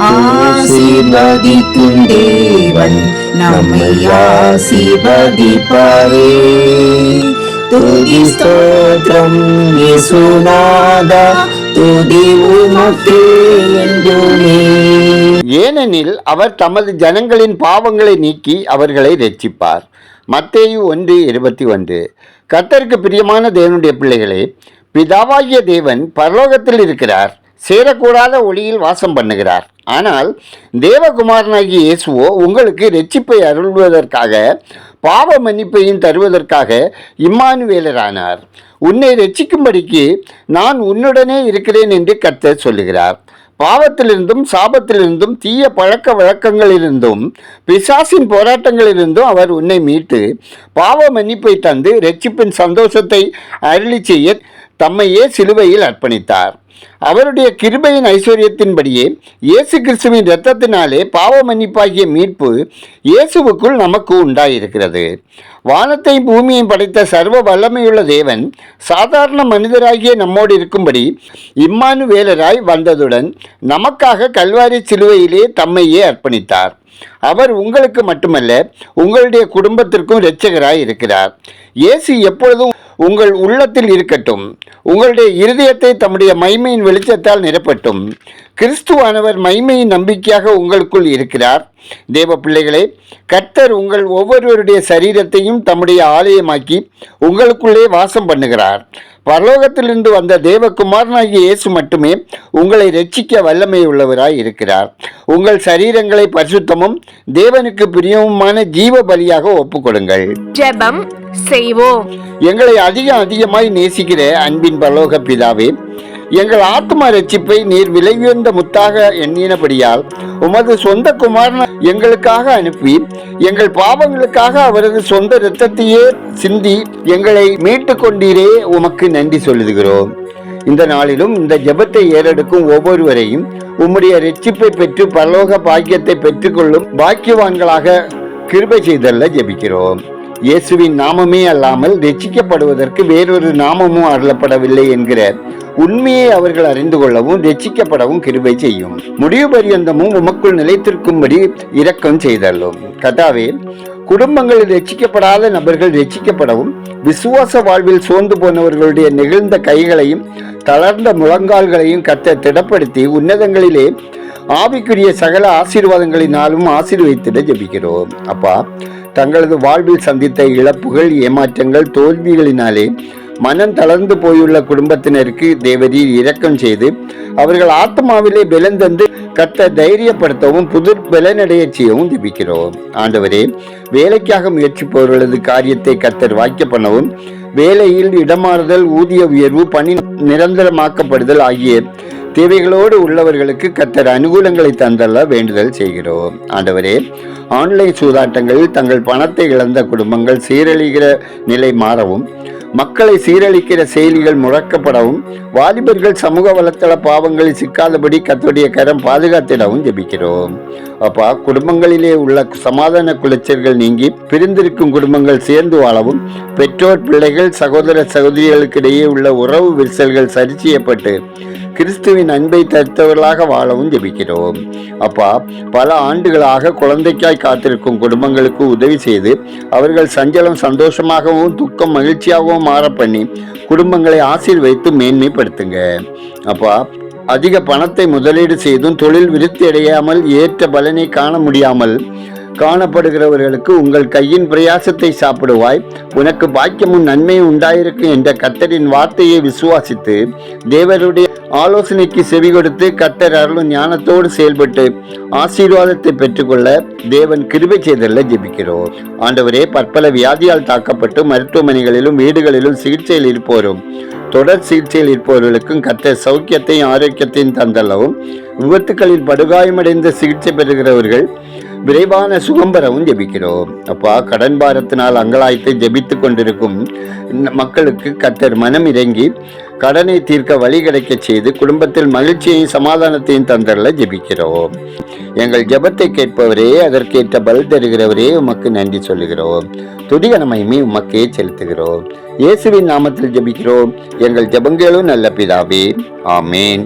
ஆசீர்வதிக்கும் தேவன் நம்மை ஆசீர்வதிப்பாரே. துதி ஸ்தோத்திரம் இயேசுநாதா, துதி உமக்கே என்றுமே. ஏனெனில் அவர் தமது ஜனங்களின் பாவங்களை நீக்கி அவர்களை இரட்சிப்பார். மத்தேயு 1:21. கர்த்தருக்கு பிரியமான தேவனுடைய பிள்ளைகளே, பிதாவாகிய தேவன் பரலோகத்தில் இருக்கிறார், சேரக்கூடாத ஒளியில் வாசம் பண்ணுகிறார். ஆனால் தேவகுமாரனாகிய இயேசுவோ உங்களுக்கு இரட்சிப்பை அருள்வதற்காக, பாவ மன்னிப்பையும் தருவதற்காக இம்மானுவேலரானார். உன்னை இரட்சிக்கும்படிக்கு நான் உன்னுடனே இருக்கிறேன் என்று கர்த்தர் சொல்லுகிறார். பாவத்திலிருந்தும் சாபத்திலிருந்தும் தீய பழக்க வழக்கங்களிலிருந்தும் பிசாசின் போராட்டங்களிலிருந்தும் அவர் உன்னை மீட்டு பாவ மன்னிப்பை தந்து இரட்சிப்பின் சந்தோஷத்தை அருளி செய்ய தம்மையே சிலுவையில் அர்ப்பணித்தார். அவருடைய கிருபையின் ஐஸ்வர்யத்தின்படியே இயேசு கிறிஸ்துவின் இரத்தத்தினாலே பாவ மன்னிப்பாகிய மீட்பு இயேசுவுக்குள் நமக்கு உண்டாயிருக்கிறது. வானத்தையும் பூமியையும் படைத்த சர்வ வல்லமையுள்ள தேவன் சாதாரண மனிதராகிய நம்மோடு இருக்கும்படி இம்மானுவேலராய் வந்ததுடன் நமக்காக கல்வாரி சிலுவையிலே தம்மையே அர்ப்பணித்தார். அவர் உங்களுக்கு மட்டுமல்ல, உங்களுடைய குடும்பத்திற்கும் இரட்சகராய் இருக்கிறார். இயேசு எப்பொழுதும் உங்கள் உள்ளத்தில் இருக்கட்டும். உங்களுடைய இருதயத்தை தம்முடைய மகிமையின் வெளிச்சத்தால் நிரப்பட்டும். கிறிஸ்துவானவர் மகிமையின் நம்பிக்கையாக உங்களுக்குள் இருக்கிறார். தேவ பிள்ளைகளே, கர்த்தர் உங்கள் ஒவ்வொருவருடைய சரீரத்தையும் தம்முடைய ஆலயமாக்கி உங்களுக்குள்ளே வாசம் பண்ணுகிறார். பரலோகத்திலிருந்து வந்த தேவகுமாரனாகிய இயேசு மட்டுமே உங்களை இரட்சிக்க வல்லமை உள்ளவராய் இருக்கிறார். உங்கள் சரீரங்களை பரிசுத்தமும் தேவனுக்கு பிரியமுமான ஜீவ பலியாக ஒப்புக்கொடுங்கள். ஜெபம் செய்வோம். எங்களை அதிகமாய் நேசிக்கிற அன்பின் பரலோக பிதாவே, எங்கள் ஆத்மா ரட்சிப்பை நீர் விலை உயர்ந்த முத்தாக எண்ணினபடியால் உமது சொந்த குமாரனை எங்களுக்காக அனுப்பி எங்கள் பாவங்களுக்காக அவரது சொந்த இரத்தத்தையே சிந்தி எங்களை மீட்டு கொண்டீரே, உமக்கு நன்றி சொல்லுகிறோம். இந்த நாளிலும் இந்த ஜெபத்தை ஏறெடுக்கும் ஒவ்வொருவரையும் உம்முடைய ரட்சிப்பை பெற்று பரலோக பாக்கியத்தை பெற்றுக்கொள்ளும் பாக்கியவான்களாக கிருபை செய்தல்ல ஜெபிக்கிறோம். இயேசுவின் நாமமே அல்லாமல் ரட்சிக்கப்படுவதற்கு வேறொரு நாமமும் அருளப்படவில்லை என்கிற உண்மையை அவர்கள் அறிந்து கொள்ளவும் ரட்சிக்கப்படவும் கிருபை செய்யும். முடிவு பரியந்தமும் உமக்குள் நிலைத்திருக்கும்படி இரக்கம் செய்தல்லும். கர்த்தாவே, குடும்பங்களில் ரட்சிக்கப்படாத நபர்கள் ரட்சிக்கப்படவும், விசுவாச வாழ்வில் சோர்ந்து போனவர்களுடைய நெகிழ்ந்த கைகளையும் தளர்ந்த முழங்கால்களையும் கர்த்தர் திடப்படுத்தி உன்னதங்களிலே ஆவிக்குரிய சகல ஆசீர்வாதங்களினாலும் ஆசீர்வதித்திட ஜெபிக்கிறோம். அப்பா, தங்களது வாழ்வில் சந்தித்த இழப்புகள், ஏமாற்றங்கள், தோல்விகளினாலே மனம் தளர்ந்து போயுள்ள குடும்பத்தினருக்கு தேவரீர் இரக்கம் செய்து அவர்கள் ஆத்மாவிலே பலந்தந்து கர்த்தர் தைரியப்படுத்தவும் புது பலனடைய செய்யவும் ஜெபிக்கிறோம். ஆண்டவரே, வேலைக்காக முயற்சிப்பவர்களது காரியத்தை கர்த்தர் வாய்க்க பண்ணவும், வேலையில் இடமாறுதல், ஊதிய உயர்வு, பணி நிரந்தரமாக்கப்படுதல் ஆகிய தேவைகளோடு உள்ளவர்களுக்கு கர்த்தர் அனுகூலங்களை தந்தல்ல வேண்டுதல் செய்கிறோம். ஆண்டவரே, ஆன்லைன் சூதாட்டங்களில் தங்கள் பணத்தை இழந்த குடும்பங்கள் சீரழிகிற நிலை மாறவும், மக்களை சீரழிக்கிற செயலிகள் முடக்கப்படவும், வாலிபர்கள் சமூக வலைத்தள பாவங்களில் சிக்காதபடி கர்த்தருடைய கரம் பாதுகாத்திடவும் ஜெபிக்கிறோம். அப்பா, குடும்பங்களிலே உள்ள சமாதான குலைச்சல்கள் நீங்கி பிரிந்திருக்கும் குடும்பங்கள் சேர்ந்து வாழவும், பெற்றோர் பிள்ளைகள் சகோதர சகோதரிகளுக்கிடையே உள்ள உறவு விரிசல்கள் சரி செய்யப்பட்டு கிறிஸ்துவின் அன்பை தருத்தவர்களாக வாழவும் ஜெபிக்கிறோம். அப்பா, பல ஆண்டுகளாக குழந்தைக்காய் காத்திருக்கும் குடும்பங்களுக்கு உதவி செய்து அவர்கள் சஞ்சலம் சந்தோஷமாகவும் துக்கம் மகிழ்ச்சியாகவும் மாற பண்ணி குடும்பங்களை ஆசீர்வதித்து மேன்மைப்படுத்துங்க. அப்பா, அதிக பணத்தை முதலீடு செய்தும் தொழில் விருத்தி அடையாமல் ஏற்ற பலனை காண முடியாமல் காணப்படுகிறவர்களுக்கு உங்கள் கையின் பிரயாசத்தை சாப்பிடுவாய், உனக்கு பாக்கியமும் நன்மையும் உண்டாயிருக்கும் என்ற கர்த்தரின் வார்த்தையை விசுவாசித்து தேவருடைய ஆலோசனைக்கு செவி கொடுத்து கர்த்தர் அருளும் ஞானத்தோடு செயல்பட்டு ஆசீர்வாதத்தை பெற்றுக்கொள்ள தேவன் கிருபை செய்தல்ல ஜெபிக்கிறோம். ஆண்டவரே, பற்பல வியாதியால் தாக்கப்பட்டு மருத்துவமனைகளிலும் வீடுகளிலும் சிகிச்சையில் இருப்போரும் தொடர் சிகிச்சையில் இருப்பவர்களுக்கும் கர்த்தர் சௌக்கியத்தையும் ஆரோக்கியத்தையும் தந்தல்லவும், விபத்துக்களில் படுகாயமடைந்த சிகிச்சை பெறுகிறவர்கள் விரைவான சுகம் பெறவும் ஜெபிக்கிறோம். அப்பா, கடன் பாரத்தினால் அங்கலாய்த்து ஜெபித்து கொண்டிருக்கும் மக்களுக்கு கர்த்தர் மனம் இறங்கி கடனை தீர்க்க வழி கிடைக்க செய்து குடும்பத்தில் மகிழ்ச்சியையும் சமாதானத்தையும் தந்தரல ஜெபிக்கிறோம். எங்கள் ஜெபத்தை கேட்பவரே, அதற்கேற்ற பல் தருகிறவரே, உமக்கு நன்றி சொல்லுகிறோம். துதிகன மகிமை உமக்கே செலுத்துகிறோம். இயேசுவின் நாமத்தில் ஜெபிக்கிறோம் எங்கள் ஜெபங்களும் நல்ல பிதாவே, ஆமேன்.